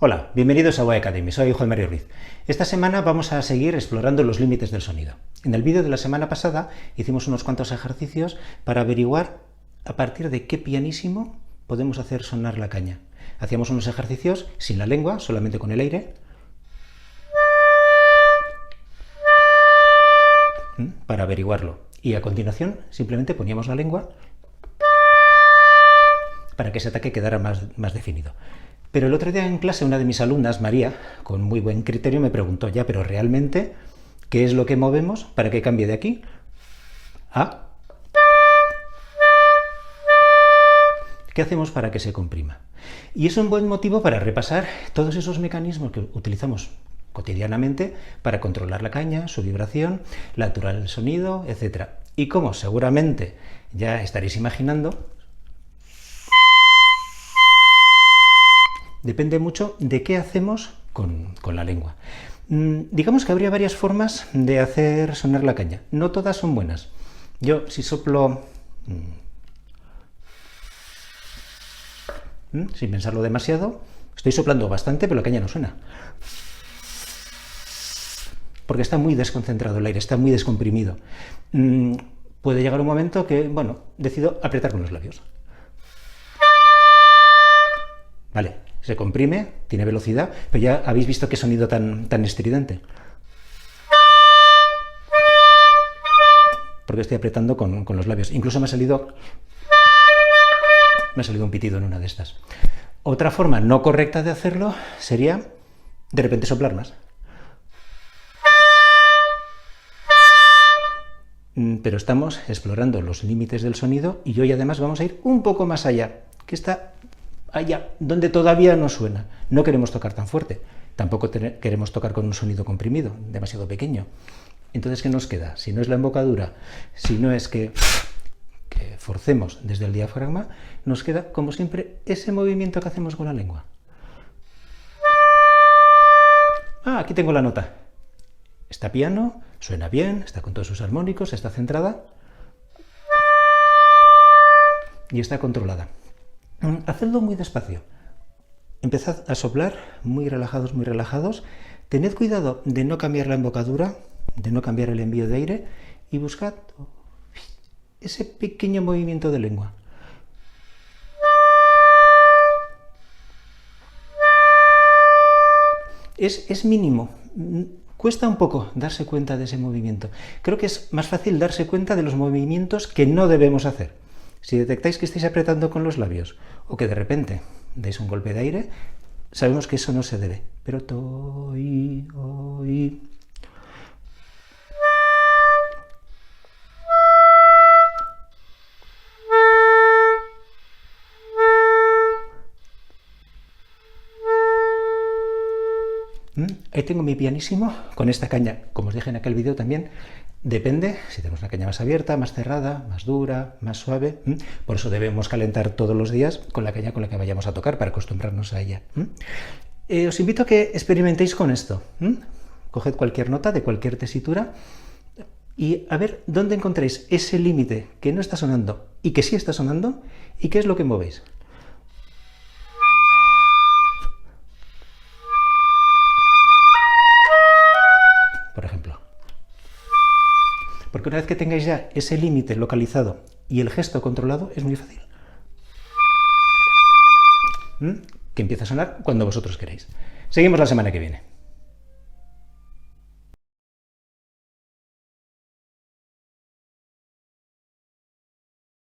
Hola, bienvenidos a Voy Academy, soy Juan Mario Ruiz. Esta semana vamos a seguir explorando los límites del sonido. En el vídeo de la semana pasada hicimos unos cuantos ejercicios para averiguar a partir de qué pianísimo podemos hacer sonar la caña. Hacíamos unos ejercicios sin la lengua, solamente con el aire, para averiguarlo. Y a continuación simplemente poníamos la lengua para que ese ataque quedara más definido. Pero el otro día en clase una de mis alumnas, María, con muy buen criterio me preguntó, ya, pero realmente, ¿qué es lo que movemos para que cambie de aquí a? ¿Qué hacemos para que se comprima? Y es un buen motivo para repasar todos esos mecanismos que utilizamos cotidianamente para controlar la caña, su vibración, la altura del sonido, etc. Y como seguramente ya estaréis imaginando, depende mucho de qué hacemos con la lengua. Digamos que habría varias formas de hacer sonar la caña. No todas son buenas. Yo, si soplo sin pensarlo demasiado, estoy soplando bastante, pero la caña no suena. Porque está muy desconcentrado el aire, está muy descomprimido. Puede llegar un momento que, bueno, decido apretar con los labios. Vale, se comprime, tiene velocidad, pero ya habéis visto qué sonido tan estridente. Porque estoy apretando con los labios. Incluso me ha salido un pitido en una de estas. Otra forma no correcta de hacerlo sería de repente soplar más. Pero estamos explorando los límites del sonido y hoy además vamos a ir un poco más allá, que está allá, donde todavía no suena. No queremos tocar tan fuerte, tampoco queremos tocar con un sonido comprimido, demasiado pequeño. Entonces, ¿qué nos queda? Si no es la embocadura, si no es que forcemos desde el diafragma, nos queda, como siempre, ese movimiento que hacemos con la lengua. Aquí tengo la nota. Está piano, suena bien, está con todos sus armónicos, está centrada y está controlada. Hacedlo muy despacio. Empezad a soplar muy relajados, muy relajados. Tened cuidado de no cambiar la embocadura, de no cambiar el envío de aire y buscad ese pequeño movimiento de lengua. Es mínimo. Cuesta un poco darse cuenta de ese movimiento. Creo que es más fácil darse cuenta de los movimientos que no debemos hacer. Si detectáis que estáis apretando con los labios o que de repente dais un golpe de aire, sabemos que eso no se debe. Pero ahí tengo mi pianísimo con esta caña, como os dije en aquel vídeo también, depende si tenemos una caña más abierta, más cerrada, más dura, más suave. Por eso debemos calentar todos los días con la caña con la que vayamos a tocar, para acostumbrarnos a ella. Os invito a que experimentéis con esto. Coged cualquier nota de cualquier tesitura y a ver dónde encontréis ese límite que no está sonando y que sí está sonando y qué es lo que movéis. Por ejemplo. Porque una vez que tengáis ya ese límite localizado y el gesto controlado, es muy fácil. Que empiece a sonar cuando vosotros queréis. Seguimos la semana que viene.